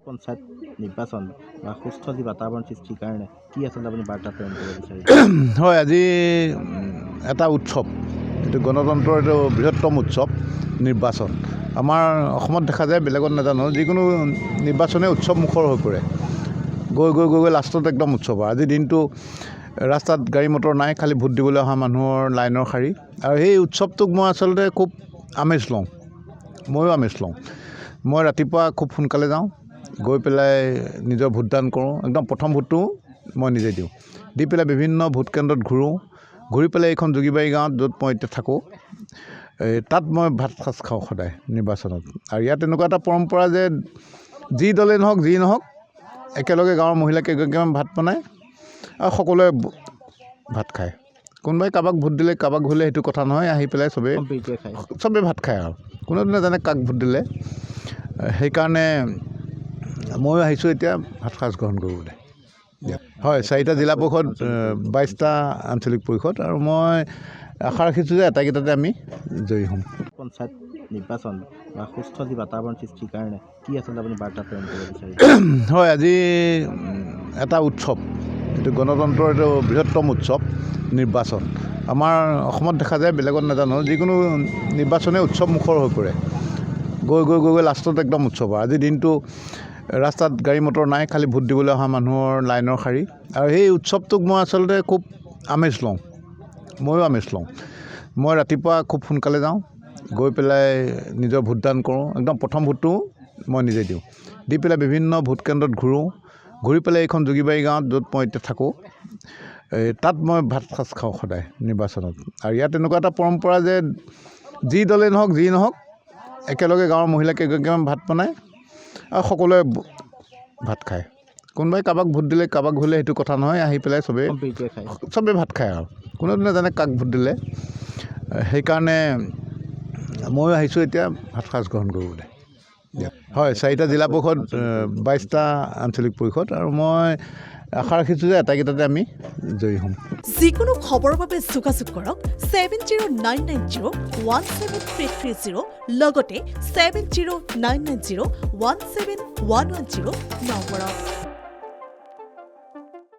পঞ্চায়ত নিৰ্বাচন বা সুস্থ যি বাতাবৰণ সৃষ্টিৰ কাৰণে কি আচলতে আপুনি বাৰ্তা প্ৰেৰণ কৰিব বিচাৰিছে? হয়, আজি এটা উৎসৱ, এইটো গণতন্ত্ৰৰ এইটো বৃহত্তম উৎসৱ নিৰ্বাচন। আমাৰ অসমত দেখা যায়, বেলেগত নাজানো, যিকোনো নিৰ্বাচনে উৎসৱ মুখৰ হৈ পৰে। গৈ গৈ গৈ গৈ লাষ্টত একদম উৎসৱ। আজিৰ দিনটো ৰাস্তাত গাড়ী মটৰ নাই, খালি ভোট দিবলৈ অহা মানুহৰ লাইনৰ শাৰী। আৰু সেই উৎসৱটোক মই আচলতে খুব আমেজ লওঁ, ময়ো আমেজ লওঁ। মই ৰাতিপুৱা খুব সোনকালে যাওঁ, গৈ পেলাই নিজৰ ভোটদান কৰোঁ। একদম প্ৰথম ভোটটো মই নিজে দিওঁ, দি পেলাই বিভিন্ন ভোট কেন্দ্ৰত ঘূৰি পেলাই এইখন যোগীবাৰী গাঁৱত য'ত মই এতিয়া থাকোঁ, তাত মই ভাত সাজ খাওঁ সদায় নিৰ্বাচনত। আৰু ইয়াত এনেকুৱা এটা পৰম্পৰা যে যি দলেই নহওক যি নহওক, একেলগে গাঁৱৰ মহিলাকেইগৰাকীমান ভাত বনায় আৰু সকলোৱে ভাত খায়। কোনোবাই কাৰোবাক ভোট দিলে, কাৰোবাক ভুলে, সেইটো কথা নহয়। আহি পেলাই চবেই ভাত খায় আৰু কোনেও নাজানে কাক ভোট দিলে। সেইকাৰণে ময়ো আহিছোঁ এতিয়া ভাত সাজ গ্ৰহণ কৰিবলৈ। হয়, 4টা জিলা পৰিষদ, 22টা আঞ্চলিক পৰিষদ, আৰু মই আশা ৰাখিছোঁ যে আটাইকেইটাতে আমি জয়ী হ'ম। পঞ্চায়ত নিৰ্বাচন বা সুস্থ যি বাতাবৰণ সৃষ্টিৰ কাৰণে কি আচলতে আপুনি বাৰ্তা প্ৰেৰণ কৰিব বিচাৰিছে? হয়, আজি এটা উৎসৱ, এইটো গণতন্ত্ৰৰ এইটো বৃহত্তম উৎসৱ নিৰ্বাচন। আমাৰ অসমত দেখা যায়, বেলেগত নাজানো, যিকোনো নিৰ্বাচনে উৎসৱ মুখৰ হৈ পৰে। গৈ গৈ গৈ গৈ লাষ্টত একদম উৎসৱ। আজিৰ দিনটো ৰাস্তাত গাড়ী মটৰ নাই, খালি ভোট দিবলৈ অহা মানুহৰ লাইনৰ শাৰী। আৰু সেই উৎসৱটোক মই আচলতে খুব আমেজ লওঁ, ময়ো আমেজ লওঁ। মই ৰাতিপুৱা খুব সোনকালে যাওঁ, গৈ পেলাই নিজৰ ভোটদান কৰোঁ। একদম প্ৰথম ভোটটো মই নিজে দিওঁ, দি পেলাই বিভিন্ন ভোট কেন্দ্ৰত ঘূৰি পেলাই এইখন যোগীবাৰী গাঁৱত য'ত মই এতিয়া থাকোঁ, তাত মই ভাত সাজ খাওঁ সদায় নিৰ্বাচনত। আৰু ইয়াত এনেকুৱা এটা পৰম্পৰা যে যি দলেই নহওক যি নহওক, একেলগে গাঁৱৰ মহিলাকেইগৰাকীমান ভাত বনায় আৰু সকলোৱে ভাত খায়। কোনোবাই কাৰোবাক ভোট দিলে, কাৰোবাক ভুলে, সেইটো কথা নহয়। আহি পেলাই চবেই ভাত খায় আৰু কোনেও নাজানে কাক ভোট দিলে। সেইকাৰণে ময়ো আহিছোঁ এতিয়া ভাত সাজ গ্ৰহণ কৰিবলৈ। হয়, 4টা জিলা পৰিষদ, 22টা আঞ্চলিক পৰিষদ, আৰু মই আশা ৰাখিছোঁ যে আটাইকেইটাতে আমি জয়ী হ'ম। যিকোনো খবৰৰ বাবে যোগাযোগ কৰক 7099017330 লগতে 7099017110 নম্বৰত।